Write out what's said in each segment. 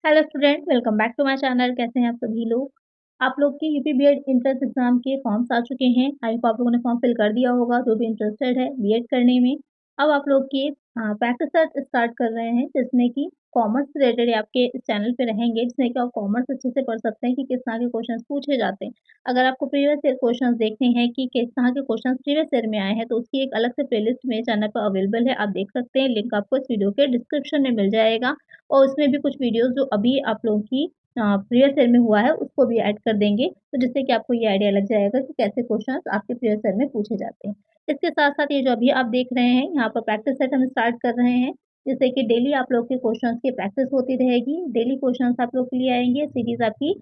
Hello student, welcome back to my channel. कैसे हैं आप सभी लोग? आप लोग के यूपी बीएड एंट्रेंस एग्जाम के फॉर्म्स आ चुके हैं। आई होप आप लोगों ने फॉर्म फिल कर दिया होगा जो भी इंटरेस्टेड है बीएड करने में। अब आप लोग की प्रैक्टिस सेट स्टार्ट कर रहे हैं जिसमें कि कॉमर्स से रिलेटेड आपके इस चैनल पे रहेंगे, जिसमें कि आप कॉमर्स अच्छे से पढ़ सकते हैं कि किस तरह के क्वेश्चन पूछे जाते हैं। अगर आपको प्रीवियस ईयर क्वेश्चन देखने हैं कि किस तरह के क्वेश्चन प्रीवियस ईयर में आए हैं, तो उसकी एक अलग से प्लेलिस्ट मेरे चैनल पर अवेलेबल है, आप देख सकते हैं। लिंक आपको इस वीडियो के डिस्क्रिप्शन में मिल जाएगा। और उसमें भी कुछ वीडियोज़ जो अभी आप लोगों की प्रीवियस ईयर में हुआ है उसको भी ऐड कर देंगे, तो जिससे कि आपको ये आइडिया लग जाएगा कि कैसे क्वेश्चंस आपके प्रीवियस ईयर में पूछे जाते हैं। इसके साथ-साथ ये जो अभी आप देख रहे हैं यहाँ पर प्रैक्टिस सेट हम स्टार्ट कर रहे हैं, जिससे कि डेली आप लोग के क्वेश्चंस की प्रैक्टिस होती रहेगी। डेली क्वेश्चंस आप लोग के लिए आएँगे, सीरीज़ आपकी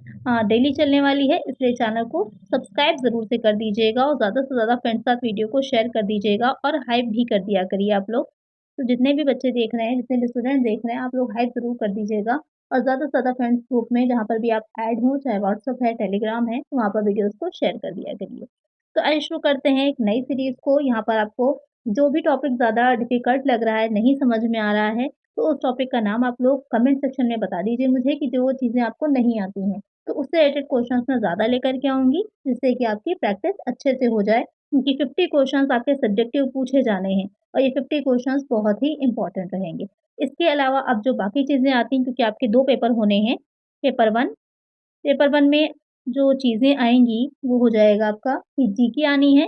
डेली चलने वाली है, इसलिए चैनल को सब्सक्राइब ज़रूर से कर दीजिएगा और ज़्यादा से ज़्यादा फ्रेंड्स के साथ वीडियो को शेयर कर दीजिएगा और हाइप भी कर दिया करिए आप लोग। तो जितने भी बच्चे देख रहे हैं, जितने भी स्टूडेंट देख रहे हैं, आप लोग हाइप ज़रूर कर दीजिएगा और ज़्यादा से ज़्यादा फ्रेंड्स ग्रुप में जहाँ पर भी आप ऐड हों, चाहे व्हाट्सएप है, टेलीग्राम है, तो वहाँ पर वीडियोज़ को शेयर कर दिया करिए। तो आइए शुरू करते हैं एक नई सीरीज़ को। यहाँ पर आपको जो भी टॉपिक ज़्यादा डिफ़िकल्ट लग रहा है, नहीं समझ में आ रहा है, तो उस टॉपिक का नाम आप लोग कमेंट सेक्शन में बता दीजिए मुझे कि जो चीज़ें आपको नहीं आती हैं। तो उससे रिलेटेड क्वेश्चंस मैं ज़्यादा लेकर के आऊँगी, जिससे कि आपकी प्रैक्टिस अच्छे से हो जाए, क्योंकि 50 क्वेश्चंस आपके सब्जेक्टिव पूछे जाने हैं और ये 50 क्वेश्चंस बहुत ही इम्पोर्टेंट रहेंगे। इसके अलावा अब जो बाकी चीज़ें आती हैं, क्योंकि आपके 2 पेपर होने हैं, पेपर 1 पेपर 1 में जो चीज़ें आएँगी वो हो जाएगा आपका कि जीके आनी है,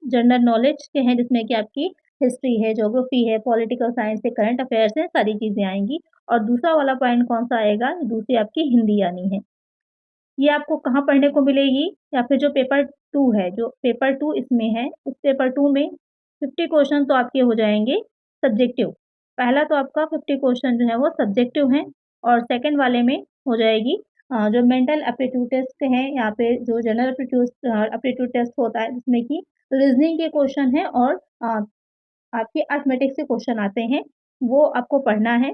जनरल नॉलेज के हैं जिसमें कि आपकी हिस्ट्री है, ज्योग्राफी है, पॉलिटिकल साइंस है, करंट अफेयर्स है, सारी चीज़ें आएँगी। और दूसरा वाला पॉइंट कौन-सा आएगा, दूसरी आपकी हिंदी आनी है। ये आपको कहाँ पढ़ने को मिलेगी, या फिर जो पेपर 2 है, जो पेपर 2 इसमें है, उस पेपर 2 में 50 क्वेश्चन तो आपके हो जाएँगे सब्जेक्टिव। पहला तो आपका 50 क्वेश्चन जो है वो सब्जेक्टिव हैं और सेकंड वाले में हो जाएगी जो मेंटल एप्टीट्यूड टेस्ट है या फिर जो जनरल एप्टीट्यूड टेस्ट होता है जिसमें कि रीज़निंग के क्वेश्चन हैं और आपके अरिथमेटिक से क्वेश्चन आते हैं, वो आपको पढ़ना है।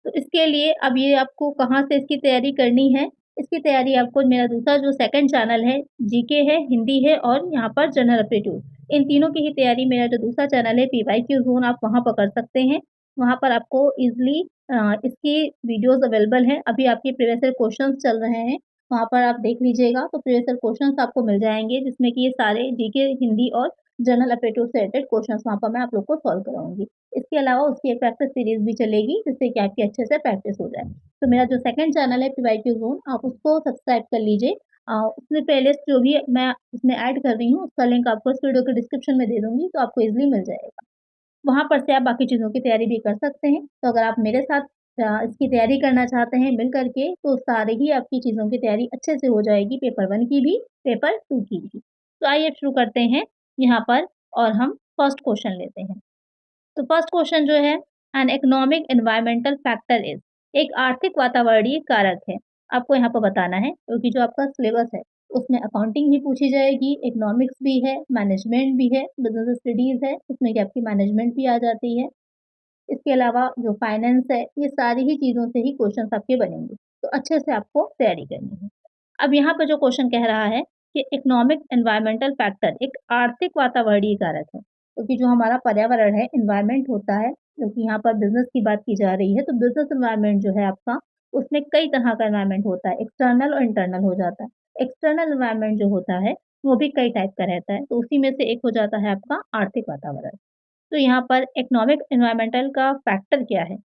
तो इसके लिए अब ये आपको कहाँ से इसकी तैयारी करनी है, इसकी तैयारी आपको मेरा दूसरा जो सेकंड चैनल है, जीके है, हिंदी है और यहाँ पर जनरल एप्टीट्यूड। इन तीनों की ही तैयारी मेरा जो दूसरा चैनल है पीवाईक्यू ज़ोन, आप वहाँ पर कर सकते हैं। वहाँ पर आपको ईज़िली इसकी वीडियोज़ अवेलेबल हैं। अभी आपके प्रीवियस ईयर क्वेश्चन्स चल रहे हैं, वहाँ पर आप देख लीजिएगा तो प्रीवियस ईयर क्वेश्चन्स आपको मिल जाएँगे, जिसमें कि ये सारे जीके, हिंदी और जनरल एप्टीट्यूड से रिलेटेड क्वेश्चन्स वहाँ पर मैं आप लोग को सॉल्व कराऊँगी। इसके अलावा उसकी एक प्रैक्टिस सीरीज़ भी चलेगी, जिससे कि आपकी अच्छे से प्रैक्टिस हो जाए। तो मेरा जो सेकंड चैनल है पीवाईक्यू ज़ोन, आप उसको सब्सक्राइब कर लीजिए। उसमें प्लेलिस्ट जो भी मैं उसमें ऐड कर रही हूँ, उसका लिंक आपको इस वीडियो के डिस्क्रिप्शन में दे दूँगी, तो आपको ईज़िली मिल जाएगा। वहाँ पर से आप बाकी चीज़ों की तैयारी भी कर सकते हैं। तो अगर आप मेरे साथ इसकी तैयारी करना चाहते हैं मिल कर के, तो सारी ही आपकी चीज़ों की तैयारी अच्छे से हो जाएगी, पेपर 1 की भी, पेपर 2 की भी। तो आइए शुरू करते हैं यहाँ पर और हम फर्स्ट क्वेश्चन लेते हैं। तो फर्स्ट क्वेश्चन जो है, an economic environmental factor is, एक आर्थिक वातावरणीय कारक है। आपको यहाँ पर बताना है क्योंकि जो आपका सिलेबस है उसमें अकाउंटिंग भी पूछी जाएगी, इकोनॉमिक्स भी है, मैनेजमेंट भी है, बिजनेस स्टडीज है, उसमें कि आपकी मैनेजमेंट भी आ जाती है। इसके अलावा जो फाइनेंस है, ये सारी ही चीज़ों से ही क्वेश्चंस आपके बनेंगे, तो अच्छे से आपको तैयारी करनी है। अब यहाँ पर जो क्वेश्चन कह रहा है कि इकोनॉमिक एनवायरमेंटल फैक्टर एक आर्थिक वातावरणीय कारक है, क्योंकि जो हमारा पर्यावरण है, एनवायरनमेंट होता है, क्योंकि यहाँ पर बिज़नेस की बात की जा रही है, तो बिज़नेस एनवायरनमेंट जो है आपका, उसमें कई तरह का एनवायरनमेंट होता है, एक्सटर्नल और इंटरनल हो जाता है। एक्सटर्नल एनवायरनमेंट जो होता है, वो भी कई टाइप का रहता है, तो उसी में से एक हो जाता है आपका आर्थिक वातावरण। तो यहाँ पर इकोनॉमिक एनवायरनमेंटल का फैक्टर क्या है?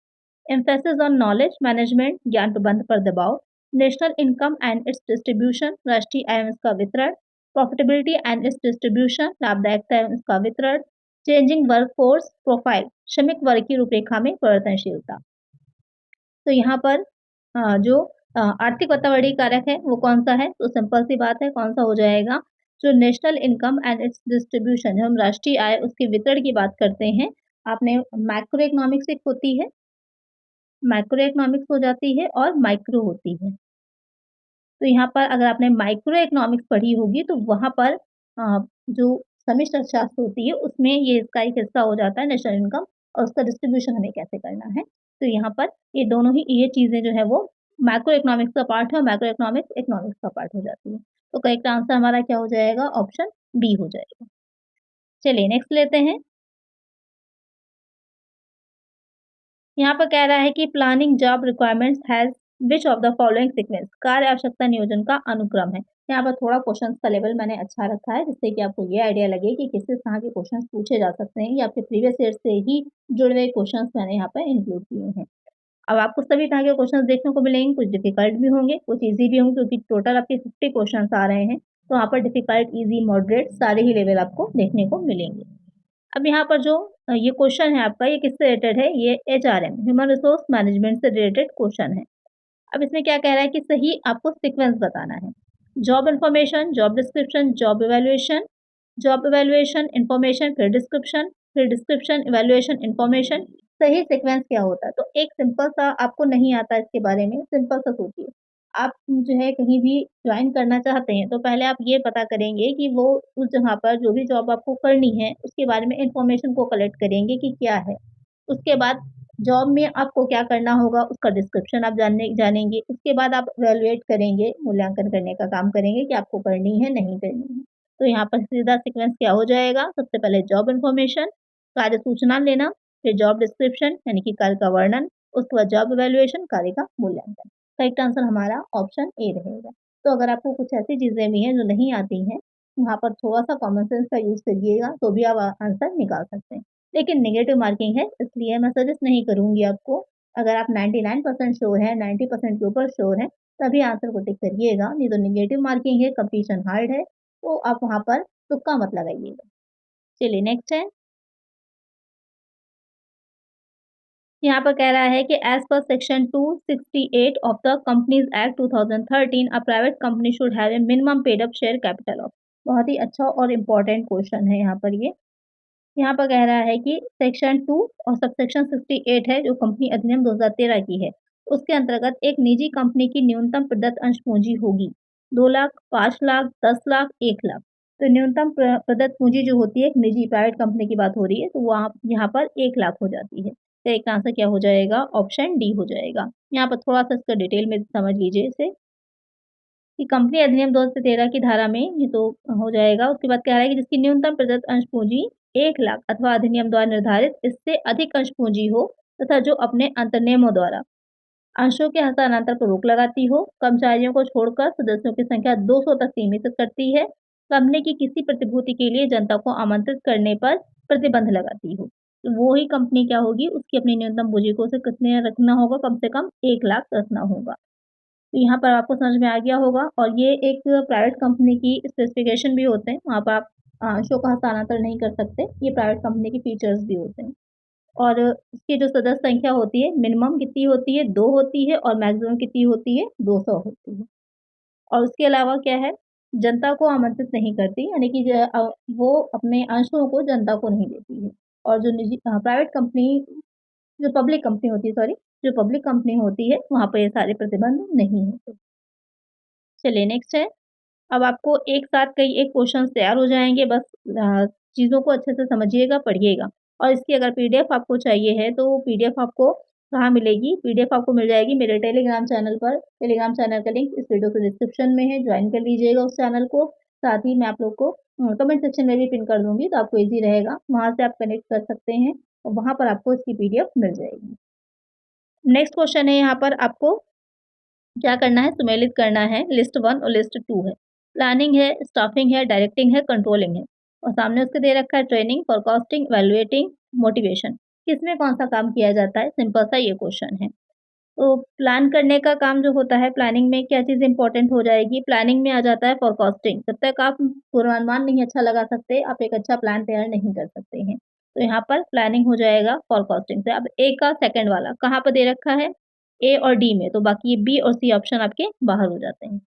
एम्फेसिस ऑन नॉलेज मैनेजमेंट, ज्ञान प्रबंध पर दबाव, national income and it's distribution, राष्ट्रीय आय एवं इसका वितरण, प्रॉफिटेबिलिटी एंड इट्स डिस्ट्रीब्यूशन, लाभदायकता एवं इसका वितरण, चेंजिंग वर्कफोर्स प्रोफाइल, श्रमिक वर्ग की रूपरेखा में परिवर्तनशीलता। तो यहाँ पर जो आर्थिक वातावरणीय कारक है वो कौन-सा है? तो सिंपल सी बात है, कौन-सा हो जाएगा? जो national income and it's distribution, जो हम राष्ट्रीय आय उसके वितरण की बात करते हैं, आपने मैक्रो इकोनॉमिक्स एक होती है, मैक्रो इकोनॉमिक्स हो जाती है और माइक्रो होती है। तो यहाँ पर अगर आपने माइक्रो इकोनॉमिक्स पढ़ी होगी तो वहाँ पर जो समष्टि अर्थशास्त्र होती है उसमें ये इसका एक हिस्सा हो जाता है नेशनल इनकम और उसका डिस्ट्रीब्यूशन हमें कैसे करना है। तो यहाँ पर ये दोनों ही ये चीज़ें जो है वो मैक्रो इकोनॉमिक्स का पार्ट है और मैक्रो इकोनॉमिक्स इकोनॉमिक्स का पार्ट हो जाती है। तो करेक्ट आंसर हमारा क्या हो जाएगा? ऑप्शन बी हो जाएगा। चलिए नेक्स्ट लेते हैं। यहाँ पर कह रहा है कि planning job requirements has which of the following sequence, कार्य आवश्यकता नियोजन का अनुक्रम है। यहाँ पर थोड़ा क्वेश्चंस का लेवल मैंने अच्छा रखा है जिससे कि आपको ये आइडिया लगे कि किस तरह के क्वेश्चंस पूछे जा सकते हैं या फिर प्रीवियस ईयर से ही जुड़े हुए क्वेश्चंस मैंने यहाँ पर इंक्लूड किए हैं। अब आपको सभी तरह के क्वेश्चंस देखने को मिलेंगे, कुछ डिफिकल्ट भी होंगे, कुछ ईज़ी भी होंगे क्योंकि टोटल आपके 50 क्वेश्चंस आ रहे हैं। तो वहाँ पर डिफिकल्ट, ईज़ी, मॉडरेट सारे ही लेवल आपको देखने को मिलेंगे। अब यहाँ पर जो ये क्वेश्चन है आपका, ये किससे रिलेटेड है? ये एचआरएम, ह्यूमन रिसोर्स मैनेजमेंट से रिलेटेड क्वेश्चन है। अब इसमें क्या कह रहा है कि सही आपको सीक्वेंस बताना है। Job information, job description, job evaluation, information, फिर डिस्क्रिप्शन, इवैल्यूएशन, इन्फॉर्मेशन। सही सीक्वेंस क्या होता है? तो एक सिंपल सा, आपको नहीं आता इसके बारे में, सिंपल सा सोचिए। आप जो है कहीं भी जॉइन करना चाहते हैं, तो पहले आप ये पता करेंगे कि वो उस जगह पर जो भी जॉब आपको करनी है, उसके बारे में इन्फॉर्मेशन को कलेक्ट करेंगे कि क्या है। उसके बाद जॉब में आपको क्या करना होगा, उसका डिस्क्रिप्शन आप जानेंगे। उसके बाद आप इवैल्यूएट करेंगे, मूल्यांकन करने का काम करेंगे कि आपको करनी है, नहीं करनी है। तो यहाँ पर सीधा सीक्वेंस क्या हो जाएगा, सबसे पहले जॉब इन्फॉर्मेशन, कार्य सूचना लेना, फिर जॉब डिस्क्रिप्शन यानी कि कार्य का वर्णन, उसके बाद जॉब इवैल्यूएशन, कार्य का मूल्यांकन। करेक्ट आंसर हमारा ऑप्शन ए रहेगा। तो अगर आपको कुछ ऐसी चीज़ें भी हैं जो नहीं आती हैं, वहाँ पर थोड़ा-सा कॉमन सेंस का यूज़ करिएगा, तो भी आप आंसर निकाल सकते हैं। लेकिन नेगेटिव मार्किंग है, इसलिए मैं सजेस्ट नहीं करूँगी आपको। अगर आप 99% श्योर हैं, 90% के ऊपर श्योर हैं, तभी आंसर को टिक करिएगा, नहीं तो नेगेटिव मार्किंग है, कंप्लीशन हार्ड है, तो आप वहाँ पर तुक्का मत लगाइएगा। चलिए नेक्स्ट है। यहाँ पर कह रहा है कि as per section 268 of the companies act 2013 a private company should have a minimum paid up share capital of. बहुत ही अच्छा और इम्पोर्टेंट क्वेश्चन है यहाँ पर ये। यहाँ पर कह रहा है कि सेक्शन 2 और सबसेक्शन 68 है जो कंपनी अधिनियम 2013 की है। उसके अंतर्गत एक निजी कंपनी की न्यूनतम प्रदत्त अंश पूँजी होगी 2 लाख, 5 लाख, 10 लाख, 1 लाख। तो न्यूनतम प्रदत्त पूँजी जो होती है एक निजी प्राइवेट कंपनी की बात हो रही है, तो वहाँ यहाँ पर 1 लाख हो जाती है। तो एक आंसर क्या हो जाएगा? ऑप्शन डी हो जाएगा। यहाँ पर थोड़ा-सा इसका डिटेल में समझ लीजिए इसे। कि कंपनी अधिनियम 2013 की धारा में ये तो हो जाएगा। उसके बाद कह रहा है कि जिसकी न्यूनतम प्रदत्त अंश पूँजी 1 लाख अथवा अधिनियम द्वारा निर्धारित इससे अधिक अंश पूँजी हो तथा जो अपने अंतर्नियमों द्वारा अंशों के हस्तांतरण पर रोक लगाती हो, कर्मचारियों को छोड़कर सदस्यों की संख्या 200 तक सीमित करती है, कंपनी की किसी प्रतिभूति के लिए जनता को आमंत्रित करने पर प्रतिबंध लगाती हो। तो वो ही कंपनी क्या होगी, उसकी अपनी न्यूनतम पूँजी को उसे कितने रखना होगा, कम से कम 1 लाख रखना होगा। तो यहाँ पर आपको समझ में आ गया होगा और ये एक प्राइवेट कंपनी की स्पेसिफ़िकेशन भी होते हैं, वहाँ पर आप शो का हस्तांतरण नहीं कर सकते, ये प्राइवेट कंपनी के फीचर्स भी होते हैं। और इसकी जो सदस्य संख्या होती है, मिनिमम कितनी होती है? 2 होती है और मैक्सिमम कितनी होती है? 200 होती है। और उसके अलावा क्या है, जनता को आमंत्रित नहीं करती, यानी कि वो अपने अंशों को जनता को नहीं देती है। और जो निजी प्राइवेट कंपनी, जो पब्लिक कंपनी होती है, सॉरी, जो पब्लिक कंपनी होती है, वहाँ पे ये सारे प्रतिबंध नहीं होते। चलिए नेक्स्ट है। अब आपको एक साथ कई एक क्वेश्चन्स तैयार हो जाएँगे, बस चीज़ों को अच्छे से समझिएगा, पढ़िएगा। और इसकी अगर पीडीएफ आपको चाहिए है, तो पीडीएफ आपको कहाँ मिलेगी? पीडीएफ आपको मिल जाएगी मेरे टेलीग्राम चैनल पर। टेलीग्राम चैनल का लिंक इस वीडियो के डिस्क्रिप्शन में है, जॉइन कर लीजिएगा उस चैनल को। साथ ही मैं आप लोग को कमेंट सेक्शन में भी पिन कर दूँगी, तो आपको ईज़ी रहेगा। वहाँ से आप कनेक्ट कर सकते हैं और वहाँ पर आपको इसकी पीडीएफ मिल जाएगी। नेक्स्ट क्वेश्चन है यहाँ पर आपको क्या करना है, सुमेलित करना है। लिस्ट 1 और लिस्ट 2 है। प्लानिंग है, स्टाफिंग है, डायरेक्टिंग है, कंट्रोलिंग है। और सामने उसके दे रखा है ट्रेनिंग, फोरकास्टिंग, इवैल्यूएटिंग, मोटिवेशन। किसमें कौन-सा काम किया जाता है? सिंपल सा ये क्वेश्चन है। तो प्लान करने का काम जो होता है, प्लानिंग में क्या चीज़ इम्पोर्टेंट हो जाएगी? प्लानिंग में आ जाता है फोरकास्टिंग। जब तक आप पूर्वानुमान नहीं अच्छा लगा सकते, आप एक अच्छा प्लान तैयार नहीं कर सकते हैं। तो यहाँ पर प्लानिंग हो जाएगा फोरकास्टिंग से। अब ए का सेकंड वाला कहाँ पर दे रखा है? ए और डी में, तो बाकी बी और सी ऑप्शन आपके बाहर हो जाते हैं।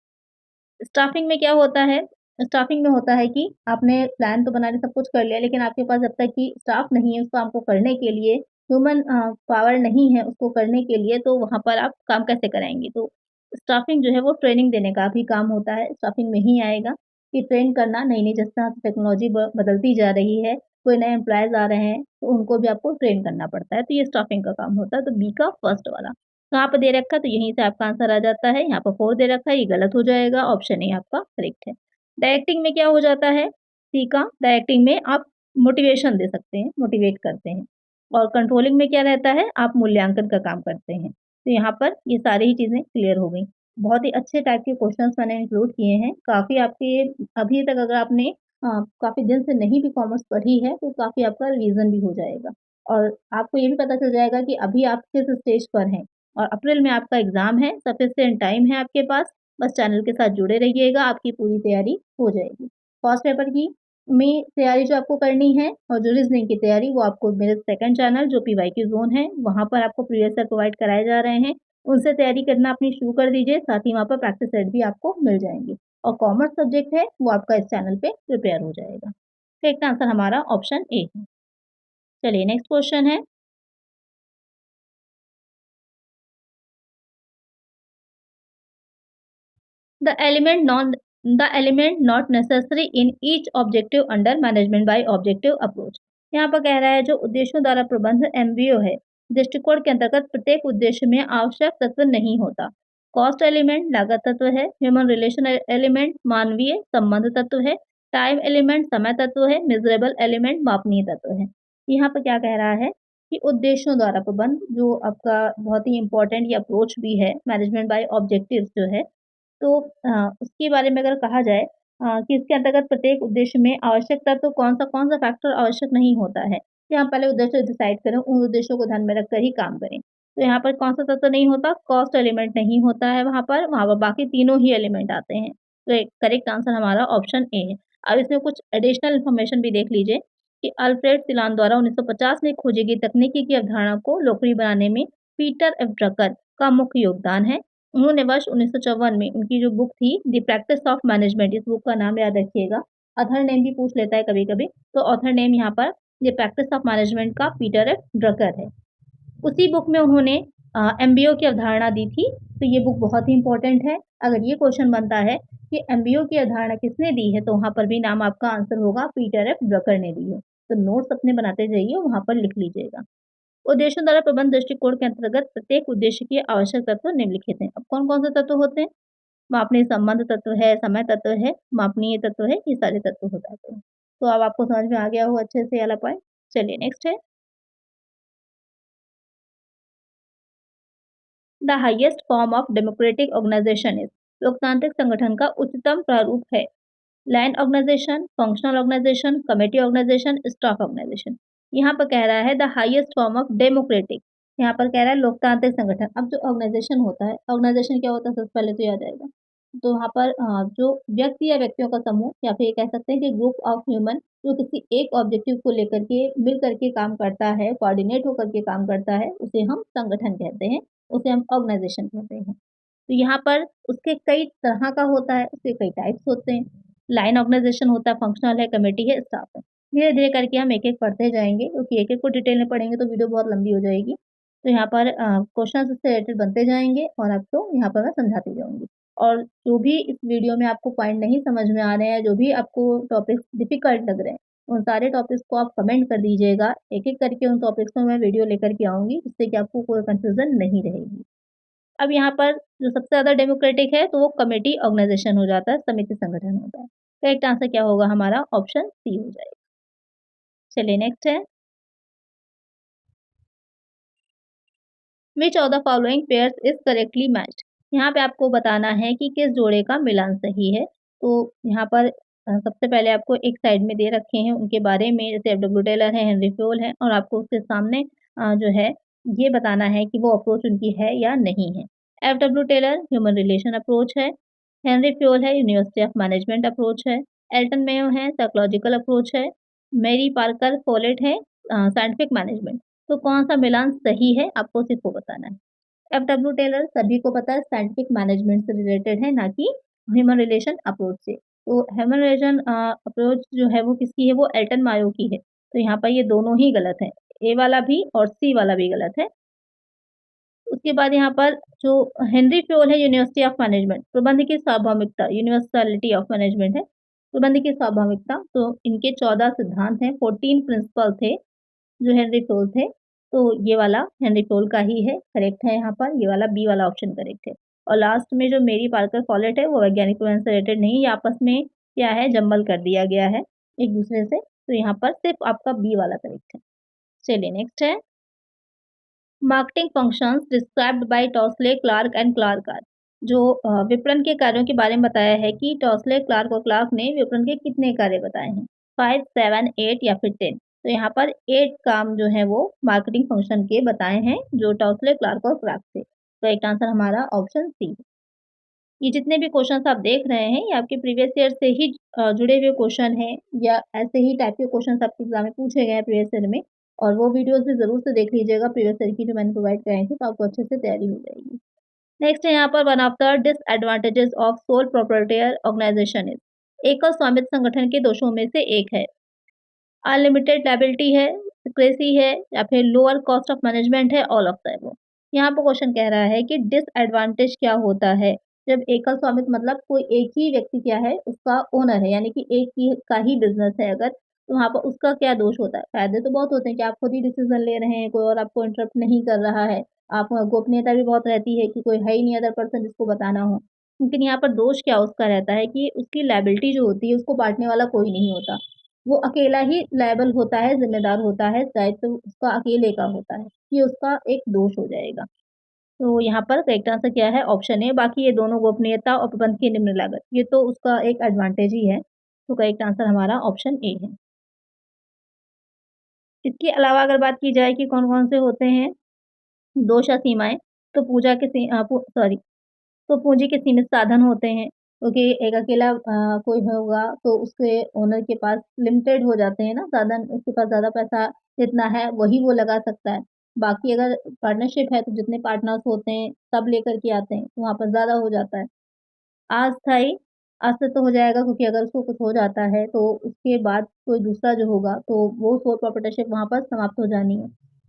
स्टाफिंग में क्या होता है? स्टाफिंग में होता है कि आपने प्लान तो बना लिया, सब कुछ कर लिया, लेकिन आपके पास जब तक कि स्टाफ नहीं है उस काम को करने के लिए, ह्यूमन पावर नहीं है उसको करने के लिए, तो वहाँ पर आप काम कैसे कराएँगे? तो स्टाफिंग जो है वो ट्रेनिंग देने का भी काम होता है, स्टाफिंग में ही आएगा कि ट्रेन करना, नई-नई जिस तरह से टेक्नोलॉजी बदलती जा रही है, कोई नए एम्प्लॉइज़ आ रहे हैं, तो उनको भी आपको ट्रेन करना पड़ता है, तो ये स्टाफिंग का काम होता है। तो बी का फर्स्ट वाला। कहाँ पे दे रखा है, तो यहीं से आपका आंसर आ जाता है। यहाँ पर 4 दे रखा है, ये गलत हो जाएगा, ऑप्शन ए आपका करेक्ट है। डायरेक्टिंग में क्या हो जाता है, सी का, डायरेक्टिंग में आप मोटिवेशन दे सकते हैं, मोटिवेट करते हैं। और कंट्रोलिंग में क्या रहता है, आप मूल्यांकन का काम करते हैं। तो यहाँ पर ये सारी ही चीज़ें क्लियर हो गई। बहुत ही अच्छे टाइप के क्वेश्चंस मैंने इंक्लूड किए हैं। काफ़ी आपके अभी तक अगर आपने काफ़ी दिन से नहीं भी कॉमर्स पढ़ी है, तो काफ़ी आपका रिवीज़न भी हो जाएगा। और आपको ये भी पता चल जाएगा कि अभी आप किस स्टेज पर हैं और अप्रैल में आपका एग्ज़ाम है, सफिशिएंट टाइम है आपके पास। बस चैनल के साथ जुड़े रहिएगा, आपकी पूरी तैयारी हो जाएगी। फर्स्ट पेपर की में तैयारी जो आपको करनी है और जो रीज़निंग की तैयारी वो आपको मेरे सेकंड चैनल जो पीवाईक्यू ज़ोन है, वहाँ पर आपको प्रीवियस ईयर प्रोवाइड कराए जा रहे हैं। उनसे तैयारी करना अपनी शुरू कर दीजिए, साथ ही वहाँ पर प्रैक्टिस सेट भी आपको मिल जाएँगे। और कॉमर्स सब्जेक्ट है, वो आपका इस चैनल पे प्रिपेयर हो जाएगा। तो इसका आंसर हमारा ऑप्शन ए है। चलिए नेक्स्ट क्वेश्चन है, the element known the element not necessary in each objective under management by objective approach. यहाँ पर कह रहा है जो उद्देश्यों द्वारा प्रबंध एमबीओ है, दृष्टिकोण के अंतर्गत प्रत्येक उद्देश्य में आवश्यक तत्व नहीं होता। कॉस्ट एलिमेंट लागत तत्व है, ह्यूमन रिलेशन एलिमेंट मानवीय संबंध तत्व है, टाइम एलिमेंट समय तत्व है, मेजरेबल एलिमेंट मापनीय तत्व है। यहाँ पर क्या कह रहा है कि उद्देश्यों द्वारा प्रबंध जो आपका बहुत ही इंपॉर्टेंट ये अप्रोच भी है मैनेजमेंट बाय ऑब्जेक्टिव्स जो है, तो उसके बारे में अगर कहा जाए कि इसके अंतर्गत प्रत्येक उद्देश्य में आवश्यकता तो कौन-सा फैक्टर आवश्यक नहीं होता है, कि हम पहले उद्देश्य डिसाइड करें, उन उद्देश्यों को ध्यान में रखकर ही काम करें। तो यहाँ पर कौन-सा तत्व नहीं होता? कॉस्ट एलिमेंट नहीं होता है वहाँ पर बाकी तीनों ही एलिमेंट आते हैं। तो एक करेक्ट आंसर हमारा ऑप्शन ए है। अब इसमें कुछ एडिशनल इन्फॉर्मेशन भी देख लीजिए कि अल्फ्रेड सिलान द्वारा 1950 में खोजी गई तकनीकी की अवधारणा को लोकप्रिय बनाने में पीटर एफ ड्रकर का मुख्य योगदान है। उन्होंने वर्ष 1954 में उनकी जो बुक थी द प्रैक्टिस ऑफ मैनेजमेंट, इस बुक का नाम याद रखिएगा। ऑथर नेम भी पूछ लेता है कभी-कभी, तो ऑथर नेम यहाँ पर द प्रैक्टिस ऑफ मैनेजमेंट का पीटर एफ ड्रकर है। उसी बुक में उन्होंने एमबीओ की अवधारणा दी थी, तो ये बुक बहुत ही इम्पोर्टेंट है। अगर ये क्वेश्चन बनता है कि एमबीओ की अवधारणा किसने दी है, तो वहाँ पर भी नाम आपका आंसर होगा पीटर एफ ड्रकर ने दी है। तो नोट्स अपने बनाते जाइए, वहाँ पर लिख लीजिएगा। उद्देश्यों द्वारा प्रबंध दृष्टिकोण के अंतर्गत प्रत्येक उद्देश्य के आवश्यक तत्व निम्नलिखित हैं। अब कौन-कौन से तत्व होते हैं? मापनीय संबंध तत्व है, समय तत्व है, मापनीय तत्व है, ये सारे तत्व हो जाते हैं। तो अब आपको समझ में आ गया हो अच्छे से ये वाला पॉइंट। चलिए नेक्स्ट है, the highest form of democratic organisation is, लोकतांत्रिक संगठन का उच्चतम प्रारूप है। Line organisation, functional organisation, committee organisation, staff organisation. यहाँ पर कह रहा है the highest form of democratic, यहाँ पर कह रहा है लोकतांत्रिक संगठन। अब जो ऑर्गेनाइजेशन होता है, ऑर्गेनाइजेशन क्या होता है सबसे पहले तो याद आएगा। तो वहाँ पर जो व्यक्ति या व्यक्तियों का समूह या फिर ये कह सकते हैं कि ग्रुप ऑफ ह्यूमन जो किसी एक ऑब्जेक्टिव को लेकर के मिल करके काम करता है, कोऑर्डिनेट होकर के काम करता है, उसे हम संगठन कहते हैं, उसे हम ऑर्गेनाइजेशन कहते हैं। तो यहाँ पर उसके कई तरह का होता है, उसके कई टाइप्स होते हैं। लाइन ऑर्गेनाइजेशन होता है, फंक्शनल है, कमेटी है, स्टाफ है। धीरे-धीरे करके हम एक-एक पढ़ते जाएँगे क्योंकि एक-एक को डिटेल में पढ़ेंगे तो वीडियो बहुत लंबी हो जाएगी। तो यहाँ पर क्वेश्चन्स इससे रिलेटेड बनते जाएँगे और आपको यहाँ पर मैं समझाती जाऊँगी। और जो भी इस वीडियो में आपको पॉइंट नहीं समझ में आ रहे हैं, जो भी आपको टॉपिक्स डिफ़िकल्ट लग रहे हैं, उन सारे टॉपिक्स को आप कमेंट कर दीजिएगा। एक-एक करके उन टॉपिक्स में मैं वीडियो लेकर के आऊँगी, जिससे कि आपको कोई कन्फ्यूज़न नहीं रहेगी। अब यहाँ पर जो सबसे ज़्यादा डेमोक्रेटिक है, तो वो कमिटी ऑर्गेनाइज़ेशन हो जाता है, समिति संगठन होता है। करेक्ट आंसर क्या होगा हमारा? ऑप्शन सी हो जाएगा। चलिए नेक्स्ट है, which of the following pairs is correctly matched? यहाँ पे आपको बताना है कि किस जोड़े का मिलान सही है। तो यहाँ पर सबसे पहले आपको एक साइड में दे रखे हैं उनके बारे में, जैसे एफ.डब्ल्यू. टेलर है, हेनरी फ्योल है और आपको उसके सामने जो है ये बताना है कि वो अप्रोच उनकी है या नहीं है। F W. Taylor human relation approach है, हेनरी फ्योल है यूनिवर्सिटी ऑफ मैनेजमेंट अप्रोच है, एल्टन मेयो है साइकोलॉजिकल अप्रोच है, मेरी पार्कर फोलेट है साइंटिफिक मैनेजमेंट। तो कौन-सा मिलान सही है, आपको सिर्फ़ वो बताना है। एफ.डब्ल्यू. टेलर सभी को पता है साइंटिफिक मैनेजमेंट से रिलेटेड है, ना कि ह्यूमन रिलेशन अप्रोच से। तो ह्यूमन रिलेशन अप्रोच जो है वो किसकी है, वो एल्टन मायो की है। तो यहाँ पर ये दोनों ही गलत हैं, ए वाला भी और सी वाला भी गलत है। उसके बाद यहाँ पर जो हेनरी फ्योल है यूनिवर्सिटी ऑफ मैनेजमेंट, प्रबंध की सार्वभौमिकता यूनिवर्सैलिटी ऑफ मैनेजमेंट है। प्रबंध की सार्वभौमिकता, तो इनके 14 सिद्धांत हैं, 14 प्रिंसिपल थे। जो हेनरी टोल थे, तो ये वाला हेनरी टोल का ही है, करेक्ट है यहाँ पर, ये वाला बी वाला ऑप्शन करेक्ट है। और लास्ट में जो मेरी पार्कर फॉलेट है, वो वैज्ञानिक प्रबंधन से रिलेटेड नहीं, ये आपस में क्या है, जम्बल कर दिया गया है एक-दूसरे से, तो यहाँ पर सिर्फ़ आपका बी वाला करेक्ट है। चलिए नेक्स्ट है marketing functions described by Tousley Clark and Clark are. जो विपणन के कार्यों के बारे में बताया है कि टॉसले क्लार्क और क्लार्क ने विपणन के कितने कार्य बताए हैं, 5, 7, 8 या फिर 10। तो यहाँ पर 8 काम जो है वो मार्केटिंग फंक्शन के बताए हैं जो टॉसले क्लार्क और क्लार्क थे। तो एक आंसर हमारा ऑप्शन सी है। ये जितने भी क्वेश्चंस आप देख रहे हैं ये आपके प्रीवियस ईयर से ही जुड़े हुए क्वेश्चन हैं या ऐसे ही टाइप के क्वेश्चंस आपके एग्जाम में पूछे गए हैं प्रीवियस ईयर में। और वो वीडियोस भी ज़रूर से देख लीजिएगा प्रीवियस ईयर की जो मैंने प्रोवाइड कराई थी, तो आपको अच्छे से तैयारी हो जाएगी। नेक्स्ट है यहाँ पर one of the disadvantages of sole proprietor organisation is. एकल स्वामित्व संगठन के दोषों में से एक है अनलिमिटेड लायबिलिटी है, सिक्रेसी है या फिर लोअर कॉस्ट ऑफ मैनेजमेंट है, ऑल ऑफ द अबव। यहाँ पर क्वेश्चन कह रहा है कि डिसएडवांटेज क्या होता है जब एकल स्वामित्व मतलब कोई एक ही व्यक्ति क्या है उसका ओनर है, यानी कि एक ही का ही बिजनेस है अगर, तो वहाँ पर उसका क्या दोष होता है। फायदे तो बहुत होते हैं कि आप खुद ही डिसीजन ले रहे हैं, कोई और आपको इंटरप्ट नहीं कर रहा है, आप गोपनीयता भी बहुत रहती है कि कोई है ही नहीं अदर पर्सन जिसको बताना हो। लेकिन यहाँ पर दोष क्या उसका रहता है कि उसकी लायबिलिटी जो होती है उसको बांटने वाला कोई नहीं होता, वो अकेला ही लायबल होता है, ज़िम्मेदार होता है, दायित्व उसका अकेले का होता है। ये उसका एक दोष हो जाएगा। तो यहाँ पर करेक्ट आंसर क्या है? Option A. बाकी ये दोनों गोपनीयता और प्रबंध की निम्न लागत, ये तो उसका एक एडवांटेज ही है। तो करेक्ट आंसर हमारा ऑप्शन ए है। इसके अलावा अगर बात की जाए कि कौन-कौन से होते हैं दोष या सीमाएँ, तो पूजा के सी अ, पू सॉरी तो पूँजी के सीमित साधन होते हैं, क्योंकि एक अकेला कोई होगा तो उसके ओनर के पास लिमिटेड हो जाते हैं ना साधन, उसके पास ज़्यादा पैसा जितना है वही वो लगा सकता है। बाकी अगर पार्टनरशिप है तो जितने पार्टनर्स होते हैं सब लेकर के आते हैं, तो वहाँ पर ज़्यादा हो जाता है। अस्थायी अस्तित्व हो जाएगा क्योंकि अगर उसको कुछ हो जाता है तो उसके बाद कोई दूसरा जो होगा तो वो सोल प्रोप्राइटरशिप वहाँ पर समाप्त हो जानी है।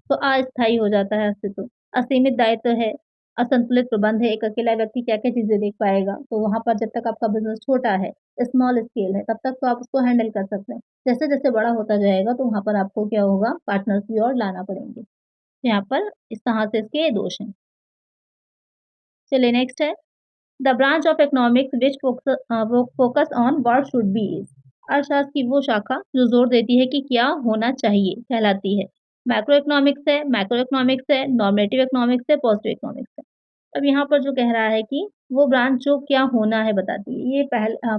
तो अस्थायी हो जाता है अस्तित्व। असीमित दायित्व है, असंतुलित प्रबंध है, एक अकेला व्यक्ति क्या-क्या चीज़ें देख पाएगा। तो वहाँ पर जब तक आपका बिज़नेस छोटा है, स्मॉल स्केल है, तब तक तो आप उसको हैंडल कर सकते हैं। जैसे-जैसे बड़ा होता जाएगा तो वहाँ पर आपको क्या होगा पार्टनर्स भी और लाना पड़ेंगे। यहाँ पर इस तरह से इसके दोष हैं। चलिए नेक्स्ट है the branch of economics which focus on what should be is. अर्थशास्त्र की वो शाखा जो जोर देती है कि क्या होना चाहिए कहलाती है। मैक्रो इकोनॉमिक्स है, माइक्रो इकोनॉमिक्स है, नॉर्मेटिव इकोनॉमिक्स है, पॉजिटिव इकोनॉमिक्स है। अब यहाँ पर जो कह रहा है कि वो ब्रांच जो क्या होना है बताती है, ये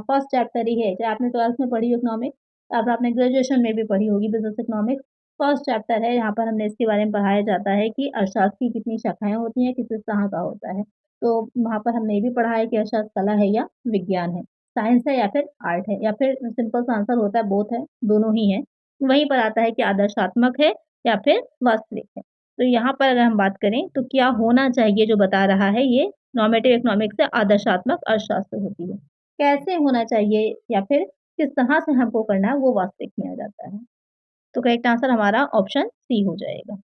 फर्स्ट चैप्टर ही है, चाहे आपने 12th में पढ़ी हो इकोनॉमिक्स, अब आपने ग्रेजुएशन में भी पढ़ी होगी बिजनेस इकोनॉमिक्स। फर्स्ट चैप्टर है, यहाँ पर हमने इसके बारे में पढ़ाया जाता है कि अर्थशास्त्र की कितनी शाखाएं होती हैं, किस तरह का होता है। तो वहाँ पर हमने ये भी पढ़ा है कि अर्थशास्त्र कला है या विज्ञान है, साइंस है या फिर आर्ट है, या फिर सिंपल सा आंसर होता है बोथ है, दोनों ही हैं। वहीं पर आता है कि आदर्शात्मक है या फिर वास्तविक है। तो यहाँ पर अगर हम बात करें तो क्या होना चाहिए जो बता रहा है ये नॉर्मेटिव इकोनॉमिक्स से आदर्शात्मक अर्थशास्त्र होती है। कैसे होना चाहिए या फिर किस तरह से हमको करना है वो वास्तविक में आ जाता है। तो करेक्ट आंसर हमारा ऑप्शन सी हो जाएगा।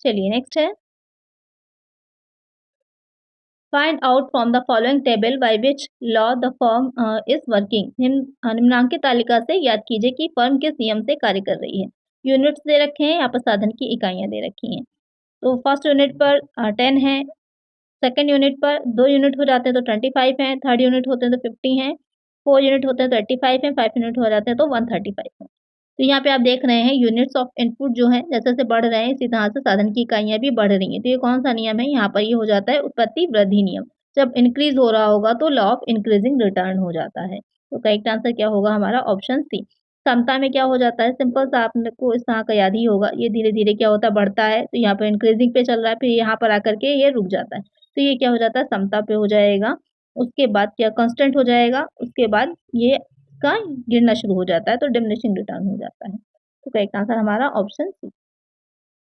चलिए नेक्स्ट है find out from the following table by which law the firm is working. निम्नांकित तालिका से याद कीजिए कि फर्म किस नियम से कार्य कर रही है। यूनिट्स दे रखे हैं, यहाँ पर साधन की इकाइयाँ दे रखी हैं। तो फर्स्ट यूनिट पर 10 है, सेकंड यूनिट पर 2 यूनिट हो जाते हैं तो 25 हैं, थर्ड यूनिट होते हैं तो 50 हैं, 4 यूनिट होते हैं तो 85 हैं, 5 यूनिट हो जाते हैं तो 135 हैं। तो यहाँ पे आप देख रहे हैं यूनिट्स ऑफ इनपुट जो है जैसे-जैसे बढ़ रहे हैं इसी तरह से साधन की इकाइयाँ भी बढ़ रही हैं। तो ये कौन-सा नियम है? यहाँ पर ये हो जाता है उत्पत्ति वृद्धि नियम। जब इंक्रीज़ हो रहा होगा तो लॉ ऑफ इंक्रीजिंग रिटर्न हो जाता है। तो करेक्ट आंसर क्या होगा हमारा ऑप्शन सी। समता में क्या हो जाता है सिंपल सा आपने को इस तरह का याद ही होगा। ये धीरे-धीरे क्या होता है बढ़ता है तो यहाँ पर इंक्रीजिंग पे चल रहा है फिर यहाँ पर आकर के ये रुक जाता है। तो ये क्या हो जाता है समता पे हो जाएगा। उसके बाद क्या कांस्टेंट हो जाएगा, उसके बाद ये का गिरना शुरू हो जाता है तो डिमिनिशिंग रिटर्न हो जाता है। तो करेक्ट आंसर हमारा ऑप्शन सी।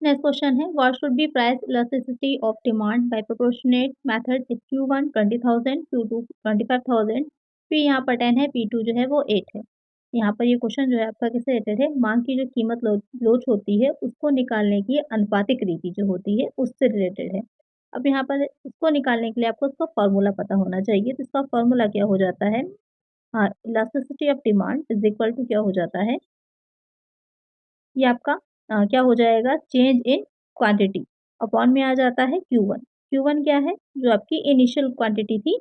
नेक्स्ट क्वेश्चन है what should be price elasticity of demand by proportionate method if Q1 20,000 Q2 25,000 P यहाँ पर 10 है P2 जो है वो 8 है। यहाँ पर ये क्वेश्चन जो है आपका किससे रिलेटेड है मांग की जो कीमत लोच होती है उसको निकालने की अनुपातिक रीति जो होती है उससे रिलेटेड है। अब यहाँ पर इसको निकालने के लिए आपको उसका फॉर्मूला पता होना चाहिए। तो इसका फॉर्मूला क्या हो जाता है elasticity of demand is equal to क्या हो जाता है ये आपका क्या हो जाएगा चेंज इन क्वांटिटी अपॉन में आ जाता है Q1। Q1 क्या है? जो आपकी इनिशियल क्वांटिटी थी,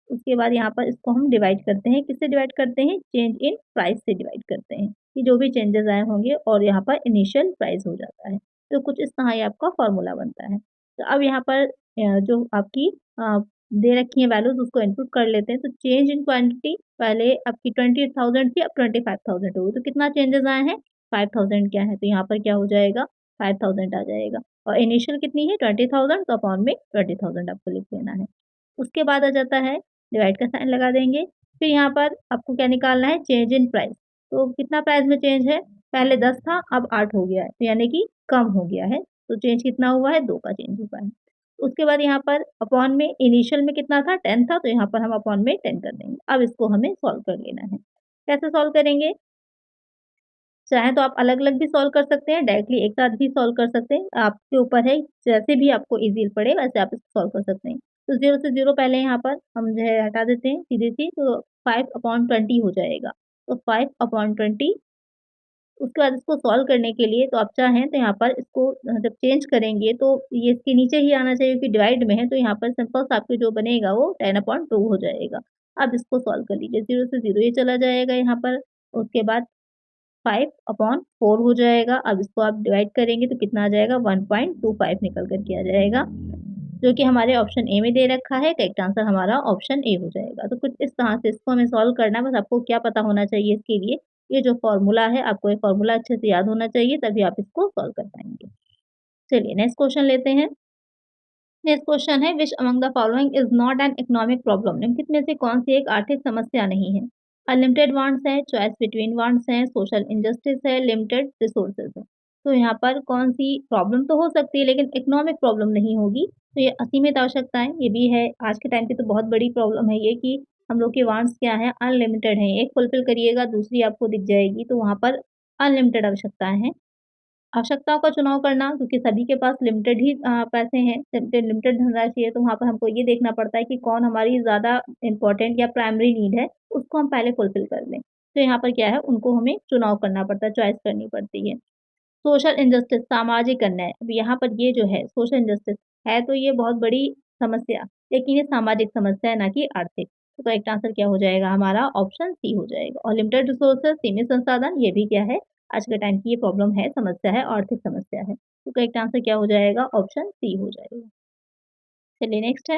उसके बाद यहाँ पर इसको हम डिवाइड करते हैं, किससे डिवाइड करते हैं? चेंज इन प्राइस से डिवाइड करते हैं। कि जो भी चेंजेज़ आए होंगे और यहाँ पर इनिशियल प्राइस हो जाता है। तो कुछ इस तरह ये आपका फ़ॉर्मूला बनता है। तो अब यहाँ पर जो आपकी दे रखी है वैल्यूज़ उसको इनपुट कर लेते हैं। तो चेंज इन क्वांटिटी पहले आपकी 20,000 थी, अब 25,000 हो गई। तो कितना चेंजेज़ आए हैं? 5,000 क्या है? तो यहाँ पर क्या हो जाएगा? 5,000 आ जाएगा और इनिशियल कितनी है? 20,000 तो अपॉन में 20,000 आपको लिख देना है। उसके बाद आ जाता है डिवाइड का साइन लगा देंगे। फिर यहाँ पर आपको क्या निकालना है? Change in price. तो कितना प्राइस में चेंज है? पहले 10 था, अब 8 हो गया है, तो यानी कि कम हो गया है। तो चेंज कितना हुआ है? 2 का चेंज हुआ है। उसके बाद यहाँ पर अपॉन में इनिशियल में कितना था? 10 था, तो यहाँ पर हम अपॉन में 10 कर देंगे। अब इसको हमें सॉल्व कर लेना है। कैसे सॉल्व करेंगे? चाहें तो आप अलग-अलग भी सॉल्व कर सकते हैं, डायरेक्टली एक साथ भी सॉल्व कर सकते हैं, आपके ऊपर है, जैसे भी आपको ईज़ी पड़े वैसे आप इसको सॉल्व कर सकते हैं। तो 0 से 0 पहले यहाँ पर हम जो है हटा देते हैं सीधे-सी तो 5/20 हो जाएगा। तो 5/20 उसके बाद इसको सॉल्व करने के लिए तो आप चाहें तो यहाँ पर इसको जब चेंज करेंगे तो ये इसके नीचे ही आना चाहिए क्योंकि डिवाइड में है तो यहाँ पर सिंपल सा आपके जो बनेगा वो 10/2 हो जाएगा। अब इसको सॉल्व कर लीजिए, 0 से 0 ये चला जाएगा यहाँ पर, उसके बाद 5/4 हो जाएगा। अब इसको आप डिवाइड करेंगे तो कितना आ जाएगा 1.25 निकल कर के आ जाएगा, जो कि हमारे ऑप्शन ए में दे रखा है। करेक्ट आंसर हमारा ऑप्शन ए हो जाएगा। तो कुछ इस तरह से इसको हमें सॉल्व करना है, बस आपको क्या पता होना चाहिए इसके लिए, ये जो फ़ॉर्मूला है आपको ये फ़ॉर्मूला अच्छे से याद होना चाहिए तभी आप इसको सॉल्व कर पाएँगे। चलिए नेक्स्ट क्वेश्चन लेते हैं। नेक्स्ट क्वेश्चन है which among the following is not an economic problem निम्नलिखित में से कौन-सी एक आर्थिक समस्या नहीं है? अनलिमिटेड वांट्स है, चॉइस बिटवीन वांट्स है, सोशल इंजस्टिस है, लिमिटेड रिसोर्सेज़ है। तो यहाँ पर कौन-सी प्रॉब्लम तो हो सकती है लेकिन इकोनॉमिक प्रॉब्लम नहीं होगी। तो ये असीमित आवश्यकताएँ ये भी है, आज के टाइम की तो बहुत बड़ी प्रॉब्लम है ये कि हम लोग के वांट्स क्या हैं अनलिमिटेड हैं। एक फुलफिल करिएगा दूसरी आपको दिख जाएगी तो वहाँ पर अनलिमिटेड आवश्यकताएँ हैं। आवश्यकताओं का चुनाव करना क्योंकि सभी के पास लिमिटेड ही पैसे हैं, लिमिटेड धनराशि है, तो वहाँ पर हमको ये देखना पड़ता है कि कौन हमारी ज़्यादा इम्पोर्टेंट या प्राइमरी नीड है, उसको हम पहले फुलफ़िल कर लें। तो यहाँ पर क्या है, उनको हमें चुनाव करना पड़ता है, चॉइस करनी पड़ती है। सोशल इंजस्टिस सामाजिक अन्याय, अब यहाँ पर ये जो है सोशल इंजस्टिस है तो ये बहुत बड़ी समस्या, लेकिन ये सामाजिक समस्या है ना कि आर्थिक। तो करेक्ट आंसर क्या हो जाएगा हमारा ऑप्शन सी हो जाएगा और लिमिटेड रिसोर्सेज सीमित संसाधन ये भी क्या है आज के टाइम की ये प्रॉब्लम है, समस्या है, आर्थिक समस्या है। तो करेक्ट आंसर क्या हो जाएगा ऑप्शन सी हो जाएगा। चलिए नेक्स्ट है।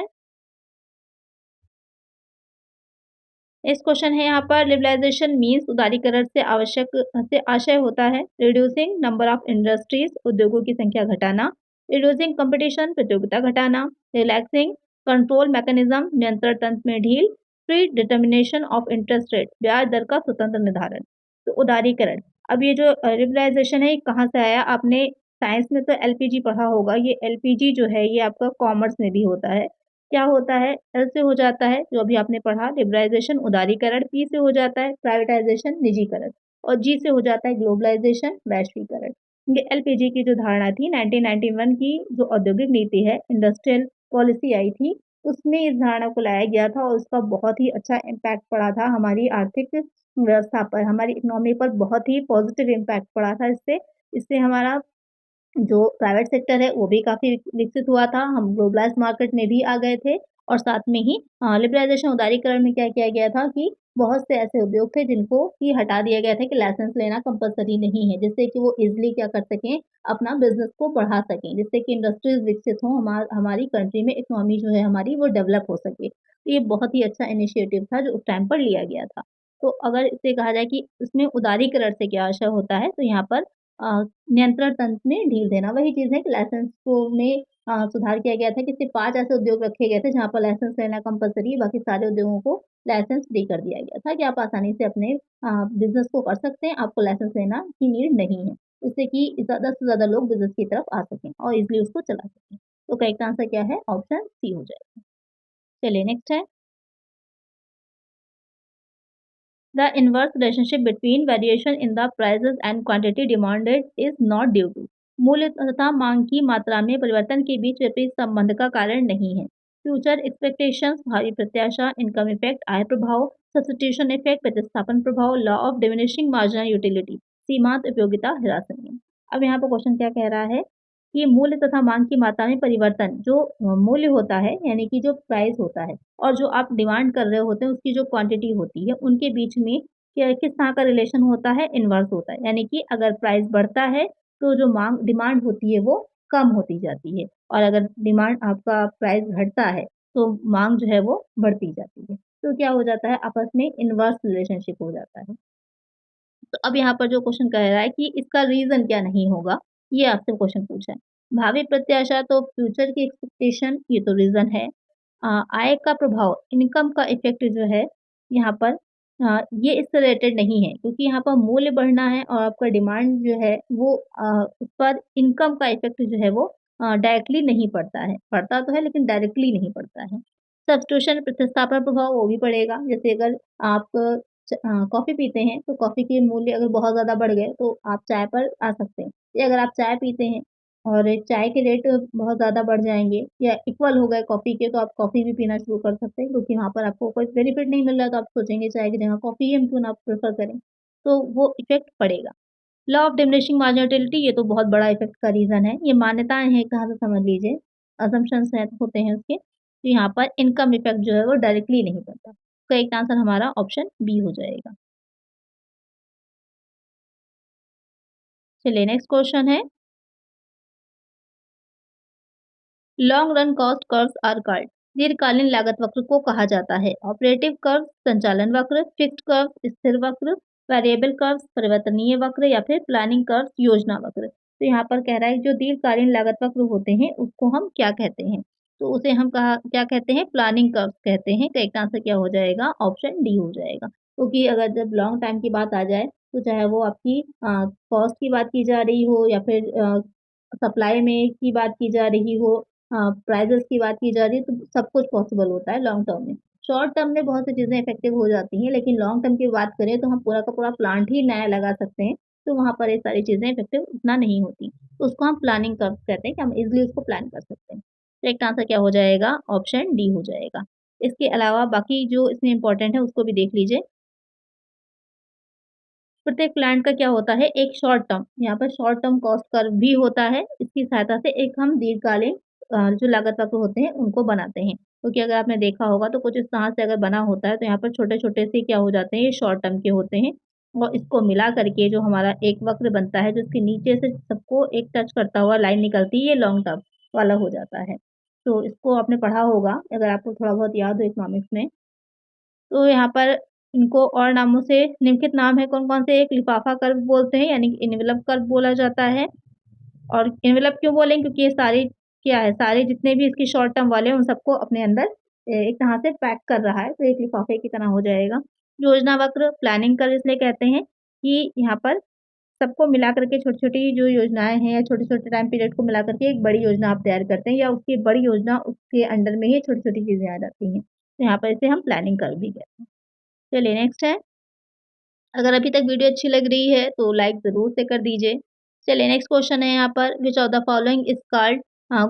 नेक्स्ट क्वेश्चन है यहाँ पर लिबरलाइजेशन मीन्स उदारीकरण से आवश्यक से आशय होता है रिड्यूसिंग नंबर ऑफ इंडस्ट्रीज उद्योगों की संख्या घटाना, रिड्यूसिंग कंपटीशन प्रतियोगिता घटाना, रिलैक्सिंग कंट्रोल मैकेनिज्म नियंत्रण तंत्र में ढील, free determination of interest rate ब्याज दर का स्वतंत्र निर्धारण। तो उदारीकरण, अब ये जो लिबरलाइजेशन है ये कहाँ से आया? आपने साइंस में तो एलपीजी पढ़ा होगा, ये एलपीजी जो है ये आपका कॉमर्स में भी होता है। क्या होता है? एल से हो जाता है जो अभी आपने पढ़ा लिबरलाइज़ेशन उदारीकरण, पी से हो जाता है प्राइवेटाइज़ेशन निजीकरण और जी से हो जाता है ग्लोबलाइज़ेशन वैश्वीकरण। ये एलपीजी की जो धारणा थी 1991 की जो औद्योगिक नीति है इंडस्ट्रियल पॉलिसी आई थी, उसमें इस धारणा को लाया गया था और उसका बहुत ही अच्छा इम्पैक्ट पड़ा था हमारी आर्थिक व्यवस्था पर, हमारी इकोनॉमी पर बहुत ही पॉज़िटिव इम्पैक्ट पड़ा था इससे। इससे हमारा जो प्राइवेट सेक्टर है वो भी काफ़ी विकसित हुआ था, हम ग्लोबलाइज़्ड मार्केट में भी आ गए थे और साथ में ही लिबरलाइज़ेशन उदारीकरण में क्या किया गया था कि बहुत से ऐसे उद्योग थे जिनको कि हटा दिया गया था कि लाइसेंस लेना कंपल्सरी नहीं है, जिससे कि वो ईज़िली क्या कर सकें, अपना बिज़नेस को बढ़ा सकें, जिससे कि इंडस्ट्रीज़ विकसित हों, हमारी कंट्री में इकोनॉमी जो है हमारी वो डेवलप हो सके। तो ये बहुत ही अच्छा इनिशिएटिव था जो उस टाइम पर लिया गया था। तो अगर इसे कहा जाए कि इसमें उदारीकरण से क्या आशय होता है, तो यहाँ पर नियंत्रण तंत्र में ढील देना, वही चीज़ है कि लाइसेंस को में सुधार किया गया था कि सिर्फ़ 5 ऐसे उद्योग रखे गए थे जहाँ पर लाइसेंस लेना कंपल्सरी है, बाकी सारे उद्योगों को लाइसेंस फ्री कर दिया गया था कि आप आसानी से अपने बिज़नेस को कर सकते हैं, आपको लाइसेंस लेना की नीड नहीं है। जिससे कि ज़्यादा से ज़्यादा लोग बिज़नेस की तरफ आ सकें और ईज़िली उसको चला सकें। तो करेक्ट आंसर क्या है? ऑप्शन सी हो जाएगा। चलिए नेक्स्ट है। The inverse relationship between variation in the prices and quantity demanded is not due to मूल्य तथा मांग की मात्रा में परिवर्तन के बीच विपरीत संबंध का कारण नहीं है। फ्यूचर एक्सपेक्टेशंस भावी प्रत्याशा इनकम इफेक्ट आय प्रभाव सब्स्टिट्यूशन इफेक्ट प्रतिस्थापन प्रभाव law of diminishing marginal utility सीमांत उपयोगिता ह्रास नियम। अब यहाँ पर क्वेश्चन क्या कह रहा है कि मूल्य तथा मांग की मात्रा में परिवर्तन जो मूल्य होता है यानी कि जो प्राइस होता है और जो आप डिमांड कर रहे होते हैं उसकी जो क्वांटिटी होती है उनके बीच में किस तरह का रिलेशन होता है, इन्वर्स होता है। यानी कि अगर प्राइस बढ़ता है तो जो डिमांड होती है वो कम होती जाती है, और अगर डिमांड आपका प्राइस घटता है तो माँग जो है वो बढ़ती जाती है। तो क्या हो जाता है, आपस में इन्वर्स रिलेशनशिप हो जाता है। तो अब यहाँ पर जो क्वेश्चन कह रहा है कि इसका रीज़न क्या नहीं होगा, ये आपसे क्वेश्चन पूछा है। भावी प्रत्याशा तो फ्यूचर की एक्सपेक्टेशन, ये तो रीज़न है। आय का प्रभाव, इनकम का इफ़ेक्ट जो है यहाँ पर, ये इससे रिलेटेड नहीं है, क्योंकि यहाँ पर मूल्य बढ़ना है और आपका डिमांड जो है वो उस पर इनकम का इफ़ेक्ट जो है वो डायरेक्टली नहीं पड़ता है। पड़ता तो है लेकिन डायरेक्टली नहीं पड़ता है। सब्स्टिट्यूशन प्रतिस्थापन प्रभाव वो भी पड़ेगा। जैसे अगर आप कॉफ़ी पीते हैं, तो कॉफ़ी के मूल्य अगर बहुत ज़्यादा बढ़ गए, तो आप चाय पर आ सकते हैं। या अगर आप चाय पीते हैं और चाय के रेट बहुत ज़्यादा बढ़ जाएँगे या इक्वल हो गए कॉफ़ी के, तो आप कॉफ़ी भी पीना शुरू कर सकते हैं, क्योंकि वहाँ पर आपको कोई बेनिफिट नहीं मिल रहा, तो आप सोचेंगे चाय की जगह कॉफ़ी ही हम क्यों ना प्रेफ़र करें। तो वो इफ़ेक्ट पड़ेगा। लॉ ऑफ डिमिनिशिंग मार्जिनैलिटी, ये तो बहुत बड़ा इफ़ेक्ट का रीज़न है। ये मान्यताएँ हैं, कहाँ से समझ लीजिए, असम्पशन्स हैं होते हैं उसके। तो यहाँ पर इनकम इफ़ेक्ट जो है वो डायरेक्टली नहीं पड़ता। तो एक आंसर हमारा ऑप्शन बी हो जाएगा। चलिए नेक्स्ट क्वेश्चन है, long run cost curves are called. दीर्घकालीन लागत वक्र को कहा जाता है ऑपरेटिव कर्व, संचालन वक्र, फिक्स्ड कर्व स्थिर वक्र, वेरिएबल कर्व परिवर्तनीय वक्र, या फिर प्लानिंग कर्व योजना वक्र। तो यहाँ पर कह रहा है जो दीर्घकालीन लागत वक्र होते हैं उसको हम क्या कहते हैं, तो उसे हम कहा क्या कहते हैं, प्लानिंग कर्व कहते हैं। करेक्ट आंसर क्या हो जाएगा, ऑप्शन डी हो जाएगा। क्योंकि अगर जब लॉन्ग टाइम की बात आ जाए, तो चाहे वो आपकी कॉस्ट की बात की जा रही हो या फिर सप्लाई में की बात की जा रही हो, प्राइसेज़ की बात की जा रही है, तो सब कुछ पॉसिबल होता है लॉन्ग टर्म में। शॉर्ट टर्म में बहुत सी चीज़ें इफ़ेक्टिव हो जाती हैं, लेकिन लॉन्ग टर्म की बात करें तो हम पूरा का पूरा प्लांट ही नया लगा सकते हैं, तो वहाँ पर ये सारी चीज़ें इफ़ेक्टिव उतना नहीं होती। तो उसको हम प्लानिंग कर्व कहते हैं कि हम ईज़िली उसको प्लान कर सकते हैं। करेक्ट आंसर क्या हो जाएगा, ऑप्शन डी हो जाएगा। इसके अलावा बाकी जो इसमें इम्पोर्टेंट है उसको भी देख लीजिए। प्रत्येक प्लांट का क्या होता है, एक शॉर्ट टर्म, यहाँ पर शॉर्ट टर्म कॉस्ट कर्व भी होता है। इसकी सहायता से एक हम दीर्घकालीन जो लागत वक्र होते हैं उनको बनाते हैं। क्योंकि अगर आपने देखा होगा तो कुछ इस तरह से अगर बना होता है, तो यहाँ पर छोटे-छोटे से क्या हो जाते हैं, ये शॉर्ट टर्म के होते हैं, और इसको मिला करके जो हमारा एक वक्र बनता है, जो इसके नीचे से सबको एक टच करता हुआ लाइन निकलती है, ये लॉन्ग टर्म वाला हो जाता है। तो इसको आपने पढ़ा होगा, अगर आपको थोड़ा बहुत याद हो इकोनॉमिक्स में। तो यहाँ पर इनको और नामों से निम्नलिखित नाम है कौन-कौन से, एक लिफ़ाफ़ा कर्व बोलते हैं, यानी कि एनवेलप कर्व बोला जाता है। और एनवेलप क्यों बोलेंगे, क्योंकि ये सारे क्या है, सारे जितने भी इसके शॉर्ट टर्म वाले हैं उन सबको अपने अंदर एक तरह से पैक कर रहा है, तो एक लिफ़ाफ़े की तरह हो जाएगा। योजना वक्र, प्लानिंग कर्व इसलिए कहते हैं कि यहाँ पर सबको मिला कर के छोटी-छोटी जो योजनाएँ हैं या छोटे-छोटे टाइम पीरियड को मिला कर के एक बड़ी योजना आप तैयार करते हैं, या उसकी बड़ी योजना उसके अंडर में ही छोटी-छोटी चीज़ें आ जाती हैं। तो यहाँ पर इसे हम प्लानिंग कर्व भी कहते हैं। चलिए नेक्स्ट है, अगर अभी तक वीडियो अच्छी लग रही है तो लाइक ज़रूर से कर दीजिए। चलिए नेक्स्ट क्वेश्चन है यहाँ पर, which of the following is called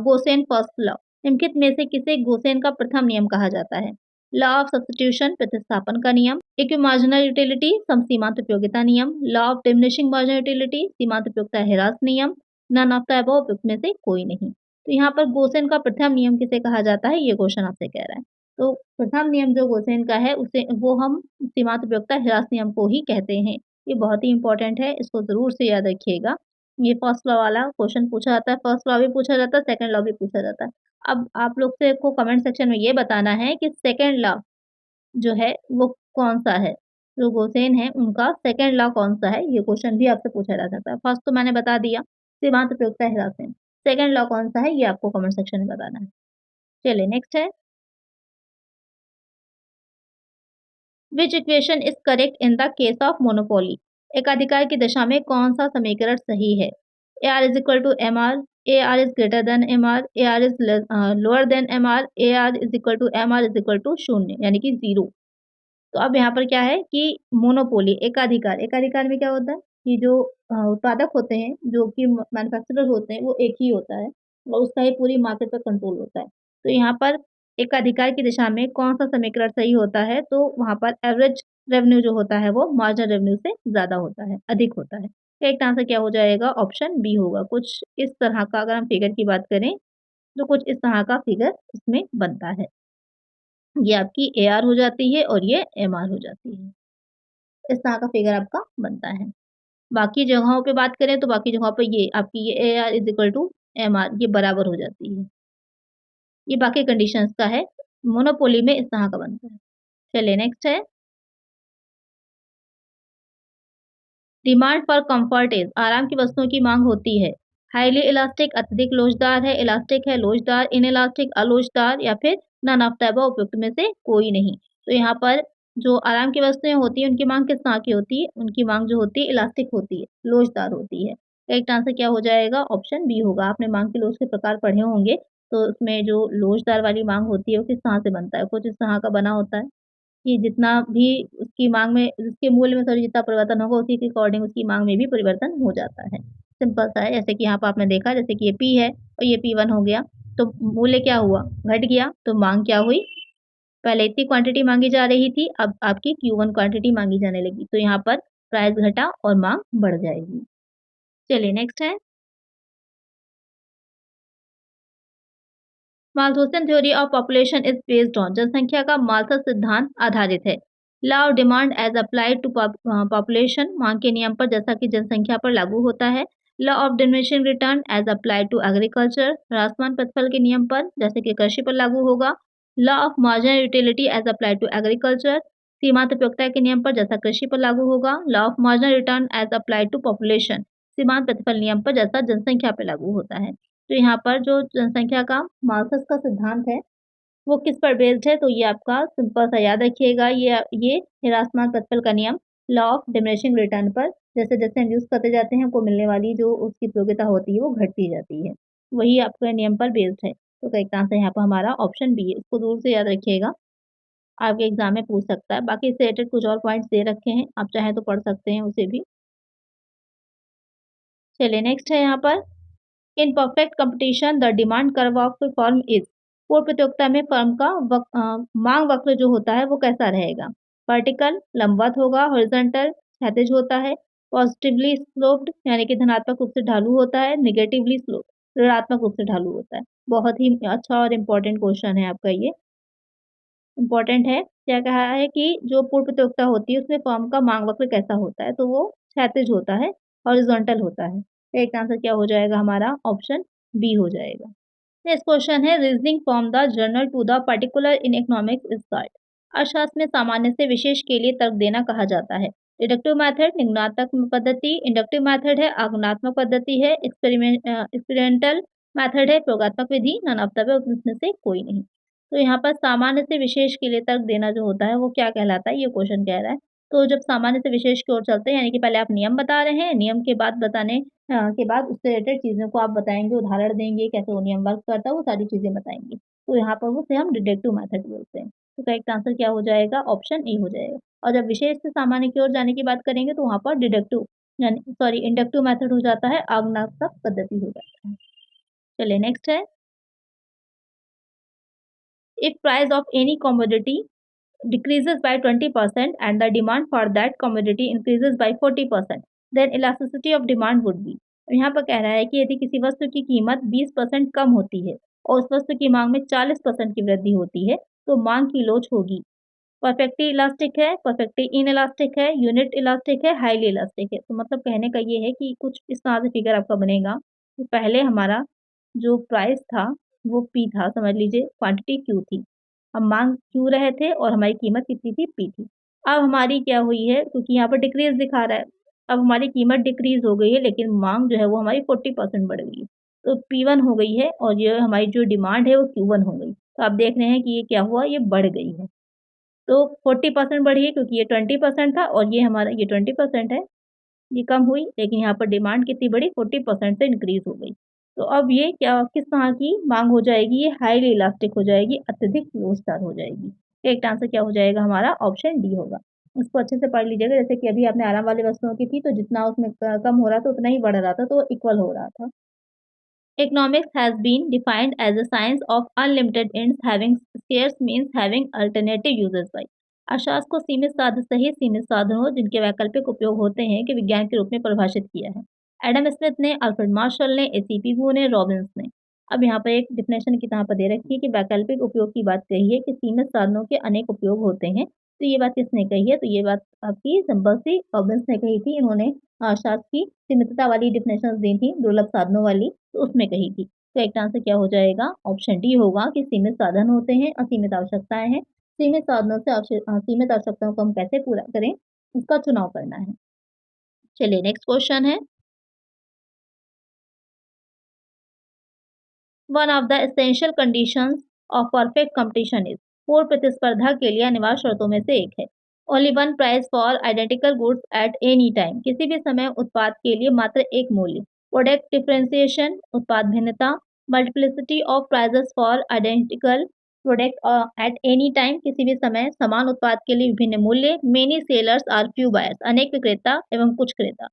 Gaussian first law. निम्नलिखित में से किसे गोसेन का प्रथम नियम कहा जाता है? लॉ ऑफ सब्स्टिट्यूशन प्रतिस्थापन का नियम, इक्विमार्जिनल यूटिलिटी समसीमांत उपयोगिता नियम, law of diminishing marginal utility सीमांत उपयोगिता ह्रास नियम, नन ऑफ द अबव उपयुक्त में से कोई नहीं। तो यहाँ पर गोसेन का प्रथम नियम किसे कहा जाता है, ये क्वेश्चन आपसे कह रहा है। तो प्रथम नियम जो गोसेन का है उसे वो हम सीमांत उपयोगिता ह्रास नियम को ही कहते हैं। ये बहुत ही इम्पोर्टेंट है, इसको ज़रूर से याद रखिएगा। ये फर्स्ट लॉ वाला क्वेश्चन पूछा जाता है, फर्स्ट लॉ भी पूछा जाता है, सेकंड लॉ भी पूछा जाता है। अब आप लोग से को कमेंट सेक्शन में ये बताना है कि सेकंड लॉ जो है वो कौन-सा है? जो गोसेन है उनका सेकंड लॉ कौन-सा है? ये क्वेश्चन भी आपसे पूछा जा सकता है। फर्स्ट तो मैंने बता दिया, सीमांत उपयोगिता ह्रास नियम। सेकंड लॉ कौन-सा है? ये आपको कमेंट सेक्शन में बताना है। चलिए नेक्स्ट है, which equation is correct in the case of monopoly. एकाधिकार की दशा में कौन सा समीकरण सही है? A R is equal to M R, A R is greater than M R, A R is lower than M R, A R is equal to M R is equal to शून्य, यानी कि zero. तो अब यहाँ पर क्या है कि मोनोपोली एकाधिकार, एकाधिकार में क्या होता है कि जो उत्पादक होते हैं, जो कि मैन्युफैक्चरर होते हैं, वो एक ही होता है और उसका ही पूरी मार्केट पर कंट्रोल होता है। तो यहाँ पर एकाधिकार की दिशा में कौन-सा समीकरण सही होता है, तो वहाँ पर एवरेज रेवेन्यू जो होता है वो मार्जिनल रेवेन्यू से ज़्यादा होता है, अधिक होता है। करेक्ट आंसर क्या हो जाएगा? ऑप्शन बी होगा। कुछ इस तरह का अगर हम फिगर की बात करें, तो कुछ इस तरह का फिगर इसमें बनता है। ये आपकी एआर हो जाती है और ये एमआर हो जाती है। इस तरह का फिगर आपका बनता है। बाकी जगहों पे बात करें तो बाकी जगहों पे ये आपकी ये AR is equal to MR ये बराबर हो जाती है। ये बाकी कंडीशंस का है, मोनोपोली में इस तरह का बनता है। चलिए नेक्स्ट है डिमांड फॉर कम्फर्ट इज़ आराम की वस्तुओं की माँग होती है। हाइली इलास्टिक अत्यधिक लोचदार है, इलास्टिक है लोचदार, इनइलास्टिक अलोचदार या फिर नन ऑफ द अबव उपयुक्त में से कोई नहीं। तो यहाँ पर जो आराम की वस्तुएँ होती हैं उनकी माँग किस तरह की होती है? उनकी माँग जो होती है इलास्टिक होती है, लोचदार होती है। करेक्ट आंसर क्या हो जाएगा? ऑप्शन बी होगा। आपने माँग के लोच के प्रकार पढ़े होंगे, तो उसमें जो लोचदार वाली माँग होती है वो किस तरह से बनता है? कुछ इस तरह का बना होता है। कि जितना भी उसकी माँग में उसके मूल्य में सॉरी जितना परिवर्तन होगा उसी के अकॉर्डिंग उसकी माँग में भी परिवर्तन हो जाता है। सिंपल सा है जैसे कि यहाँ पे आपने देखा जैसे कि ये P है और ये P1 हो गया, तो मूल्य क्या हुआ? घट गया, तो माँग क्या हुई? पहले इतनी क्वांटिटी माँगी जा रही थी, अब आपकी Q1 क्वांटिटी माँगी जाने लगी, तो यहाँ पर प्राइस घटा और माँग बढ़ जाएगी। चलिए नेक्स्ट है Malthusian theory of population is based on जनसंख्या का माल्थस सिद्धांत आधारित है। Law of demand as applied to population मांग के नियम पर जैसा कि जनसंख्या पर लागू होता है। Law of diminishing return as applied to agriculture ह्रासमान प्रतिफल के नियम पर जैसे कि कृषि पर लागू होगा। Law of marginal utility as applied to agriculture सीमांत उपयोगिता के नियम पर जैसा कृषि पर लागू होगा। Law of marginal return as applied to population सीमांत प्रतिफल नियम पर जैसा जनसंख्या पर लागू होता है। तो यहाँ पर जो जनसंख्या का मार्कस का सिद्धांत है, वो किस पर बेस्ड है? तो ये आपका सिंपल सा याद रखिएगा ये निरासमान प्रतिफल का नियम लॉ ऑफ डिमिनिशिंग रिटर्न पर जैसे-जैसे हम यूज़ करते जाते हैं, हमको मिलने वाली जो उसकी उपयोगिता होती है, वो घटती जाती है। वही आपके नियम पर बेस्ड है। तो करेक्ट आंसर यहाँ पर हमारा ऑप्शन बी है। इसको दूर से याद रखिएगा, आपके एग्ज़ाम में पूछ सकता है। बाकी इससे रिलेटेड कुछ और पॉइंट्स दे रखे हैं, आप चाहें तो पढ़ सकते हैं उसे भी। चलिए नेक्स्ट है यहाँ पर in perfect competition the demand curve of firm is पूर्ण प्रतियोगिता में फर्म का मांग वक्र जो होता है वो कैसा रहेगा वर्टिकल लंबवत होगा हॉरिजॉन्टल क्षैतिज होता है पॉजिटिवली स्लोप्ड यानी कि धनात्मक रूप से ढालू होता है निगेटिवली स्लोप ऋणात्मक रूप से ढालू होता है बहुत ही अच्छा और इम्पोर्टेंट क्वेश्चन है आपका ये इम्पोर्टेंट है क्या कहा है कि जो पूर्ण प्रतियोगिता होती है उसमें फर्म का मांग वक्र कैसा होता है तो वो क्षैतिज होता है हॉरिजॉन्टल होता है एक आंसर क्या हो जाएगा हमारा ऑप्शन बी हो जाएगा नेक्स्ट क्वेश्चन है reasoning from the general to the particular in economics is called अर्थशास्त्र में सामान्य से विशेष के लिए तर्क देना कहा जाता है डिडक्टिव मेथड निम्नात्मक पद्धति इंडक्टिव मेथड है आगमनात्मक पद्धति है एक्सपेरिमेंटल मेथड है प्रयोगात्मक विधि नन ऑफ द उसमें से कोई नहीं तो यहाँ पर सामान्य से विशेष के लिए तर्क देना जो होता है वो क्या कहलाता है ये क्वेश्चन कह रहा है तो जब सामान्य से विशेष की ओर चलते हैं यानी कि पहले आप नियम बता रहे हैं नियम के बाद बताने के बाद उससे रिलेटेड चीज़ों को आप बताएँगे, उदाहरण देंगे, कैसे वो नियम वर्क करता है, वो सारी चीज़ें बताएँगे। तो यहाँ पर उसे हम डिडक्टिव मेथड बोलते हैं। तो करेक्ट आंसर क्या हो जाएगा? ऑप्शन ए हो जाएगा। और जब विशेष से सामान्य की ओर जाने की बात करेंगे तो वहाँ पर डिडक्टिव यानी सॉरी इंडक्टिव मेथड हो जाता है, आगमनात्मक पद्धति हो जाता है। चलिए नेक्स्ट है, if price of any commodity decreases by 20% and the demand for that commodity increases by 40%, then elasticity of demand would be। और यहाँ पर कह रहा है कि यदि किसी वस्तु की कीमत 20% कम होती है और उस वस्तु की मांग में 40% की वृद्धि होती है, तो मांग की लोच होगी। परफेक्टली इलास्टिक है, परफेक्टली इनइलास्टिक है, यूनिट इलास्टिक है, हाईली इलास्टिक है। तो मतलब कहने का ये है कि कुछ इस तरह से फिगर आपका बनेगा कि पहले हमारा जो प्राइस था वो P था समझ लीजिए क्वांटिटी Q थी। हम माँग Q रहे थे और हमारी कीमत कितनी थी P थी। अब हमारी क्या हुई है क्योंकि यहाँ पर डिक्रीज़ दिखा रहा है। अब हमारी कीमत डिक्रीज़ हो गई है लेकिन माँग जो है वो हमारी 40% बढ़ गई है। तो P1 हो गई है और ये हमारी जो डिमांड है वो Q1 हो गई। तो आप देख रहे हैं कि ये क्या हुआ ये बढ़ गई है। तो 40% बढ़ी है क्योंकि ये 20% था और ये हमारा ये 20% है। ये कम हुई लेकिन यहाँ पर डिमांड कितनी बढ़ी 40% से इंक्रीज़ हो गई। तो अब ये क्या किस तरह की माँग हो जाएगी ये हाइली इलास्टिक हो जाएगी, अत्यधिक लोचदार हो जाएगी। करेक्ट आंसर क्या हो जाएगा हमारा ऑप्शन डी होगा। इसको अच्छे से पढ़ लीजिएगा जैसे कि अभी आपने आराम वाली वस्तुओं की थी तो जितना उसमें कम हो रहा था उतना ही बढ़ रहा था तो इक्वल हो रहा था। Economics has been defined as a science of unlimited ends having scarce means having alternative uses by अर्थशास्त्र को सीमित साधन सहित सीमित साधनों जिनके वैकल्पिक उपयोग होते हैं के विज्ञान के रूप में परिभाषित किया है एडम स्मिथ ने अल्फ्रेड मार्शल ने एसीपी गो ने रॉबिन्स ने अब यहाँ पर एक डिफिनेशन की तरह पर दे रखी है कि वैकल्पिक उपयोग की बात कही है कि सीमित साधनों के अनेक उपयोग होते हैं तो ये बात किसने कही है? तो ये बात आपकी सिंपल सी रॉबिन्स ने कही थी। इन्होंने शास्त्र की सीमितता वाली डेफिनेशंस दी थी, दुर्लभ साधनों वाली, तो उसमें कही थी। तो करेक्ट आंसर क्या हो जाएगा? ऑप्शन डी होगा कि सीमित साधन होते हैं, असीमित आवश्यकताएँ हैं। सीमित साधनों से सीमित आवश्यकताओं को हम कैसे पूरा करें, इसका चुनाव करना है। चलिए नेक्स्ट क्वेश्चन है, one of the essential conditions of perfect competition is, पूर्ण प्रतिस्पर्धा के लिए अनिवार्य शर्तों में से एक है, only one price for identical goods at any time, किसी भी समय उत्पाद के लिए मात्र एक मूल्य, प्रोडक्ट डिफरेंशिएशन उत्पाद भिन्नता, multiplicity of prices for identical product at any time, किसी भी समय समान उत्पाद के लिए विभिन्न मूल्य, many sellers are few buyers, अनेक विक्रेता एवं कुछ क्रेता।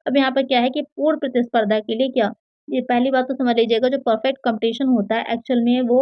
अब यहाँ पर क्या है कि पूर्ण प्रतिस्पर्धा के लिए क्या, ये पहली बात तो समझ लीजिएगा, जो परफेक्ट कॉम्पिटिशन होता है एक्चुअल में वो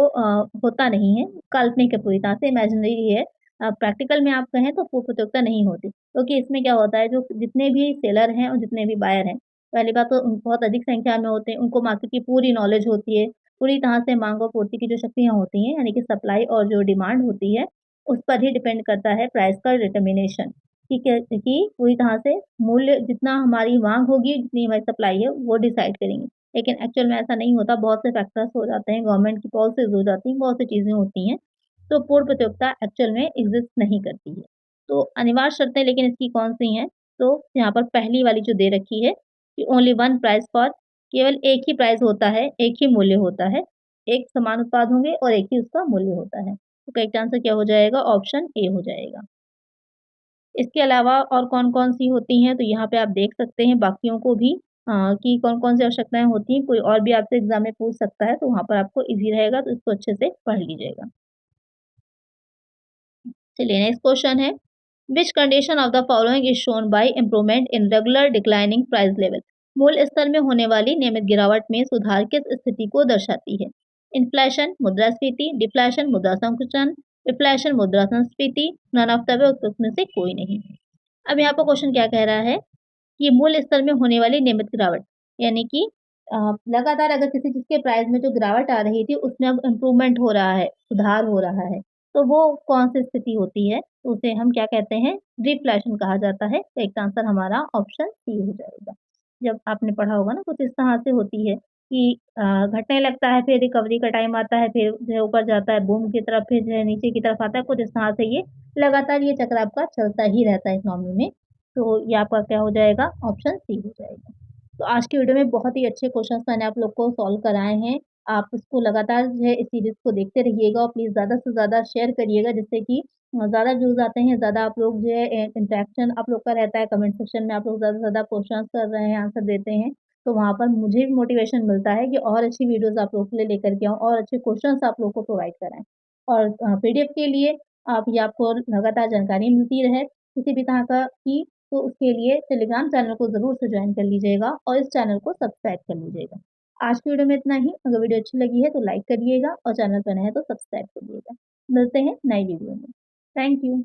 होता नहीं है, काल्पनिक है, पूरी तरह से इमेजिनरी है। प्रैक्टिकल में आप कहें तो पूर्ण प्रतियोगिता नहीं होती, क्योंकि इसमें क्या होता है, जो जितने भी सेलर हैं और जितने भी बायर हैं, पहली बात तो बहुत अधिक संख्या में होते हैं, उनको मार्केट की पूरी नॉलेज होती है, पूरी तरह से माँग और पूर्ति की जो शक्तियाँ होती हैं, यानी कि सप्लाई और जो डिमांड होती है, उस पर ही डिपेंड करता है प्राइस का डिटर्मिनेशन। ठीक है, कि पूरी तरह से मूल्य जितना हमारी माँग होगी, जितनी हमारी सप्लाई है, वो डिसाइड करेंगे। लेकिन एक्चुअल में ऐसा नहीं होता, बहुत से फैक्टर्स हो जाते हैं, गवर्नमेंट की पॉलिसीज़ हो जाती हैं, बहुत सी चीज़ें होती हैं, तो पूर्ण प्रतियोगिता एक्चुअल में एग्ज़िस्ट नहीं करती है। तो अनिवार्य शर्तें लेकिन इसकी कौन-सी हैं? तो यहाँ पर पहली वाली जो दे रखी है कि ओनली वन प्राइस फॉर, केवल एक ही प्राइस होता है, एक ही मूल्य होता है, एक समान उत्पाद होंगे और एक ही उसका मूल्य होता है। तो करेक्ट आंसर क्या हो जाएगा? ऑप्शन ए हो जाएगा। इसके अलावा और कौन-कौन सी होती हैं, तो यहाँ पे आप देख सकते हैं बाकियों को भी कि कौन-कौन सी आवश्यकताएँ होती हैं, कोई और भी आपसे एग्ज़ाम में पूछ सकता है, तो वहाँ पर आपको ईज़ी रहेगा, तो इसको अच्छे से पढ़ लीजिएगा। चलिए नेक्स्ट क्वेश्चन है, which condition of the following is shown by improvement in regular declining price level, मूल्य स्तर में होने वाली नियमित गिरावट में सुधार किस स्थिति को दर्शाती है? इन्फ्लेशन, मुद्रास्फीति, डिफ्लेशन, मुद्रा संकुचन, रिफ्लेशन, मुद्रा संस्फीति, नन ऑफ द अबव में से कोई नहीं। अब यहाँ पर क्वेश्चन क्या कह रहा है कि मूल्य स्तर में होने वाली नियमित गिरावट, यानी कि अ, लगातार अगर किसी चीज़ के प्राइस में जो गिरावट आ रही थी, उसमें अब इम्प्रूवमेंट हो रहा है, सुधार हो रहा है, तो वो कौन-सी स्थिति होती है? तो उसे हम क्या कहते हैं? डिफ्लेशन कहा जाता है। तो इसका आंसर हमारा ऑप्शन सी हो जाएगा। जब आपने पढ़ा होगा ना, कुछ इस तरह से होती है कि घटने लगता है, फिर रिकवरी का टाइम आता है, फिर जो है ऊपर जाता है बूम की तरफ, फिर जो है नीचे की तरफ आता है, कुछ इस तरह से ये लगातार ये चक्र आपका चलता ही रहता है इकोनॉमी में। तो ये आपका क्या हो जाएगा? ऑप्शन सी हो जाएगा। तो आज की वीडियो में बहुत ही अच्छे क्वेश्चंस मैंने आप लोग को सॉल्व कराए हैं। आप इसको लगातार जो है इस सीरीज़ को देखते रहिएगा और प्लीज़ ज़्यादा से ज़्यादा शेयर करिएगा, जिससे कि ज़्यादा व्यूज़ आते हैं, ज़्यादा आप लोग जो है इंटरेक्शन आप लोग का रहता है, कमेंट सेक्शन में आप लोग ज़्यादा से ज़्यादा क्वेश्चंस कर रहे हैं, आंसर देते हैं। तो वहाँ पर मुझे भी मोटिवेशन मिलता है कि और अच्छी वीडियोज़ आप लोगों के लिए लेकर के आऊँ और अच्छे क्वेश्चंस आप लोगों को प्रोवाइड कराएँ। और पीडीएफ के लिए आप ये आपको लगातार जानकारी मिलती रहे किसी भी तरह का की, तो उसके लिए टेलीग्राम चैनल को ज़रूर से जॉइन कर लीजिएगा और इस चैनल को सब्सक्राइब कर लीजिएगा। आज की वीडियो में इतना ही, अगर वीडियो अच्छी लगी है तो लाइक करिएगा और चैनल पर नए हैं तो सब्सक्राइब करिएगा। मिलते हैं नई वीडियो में। Thank you.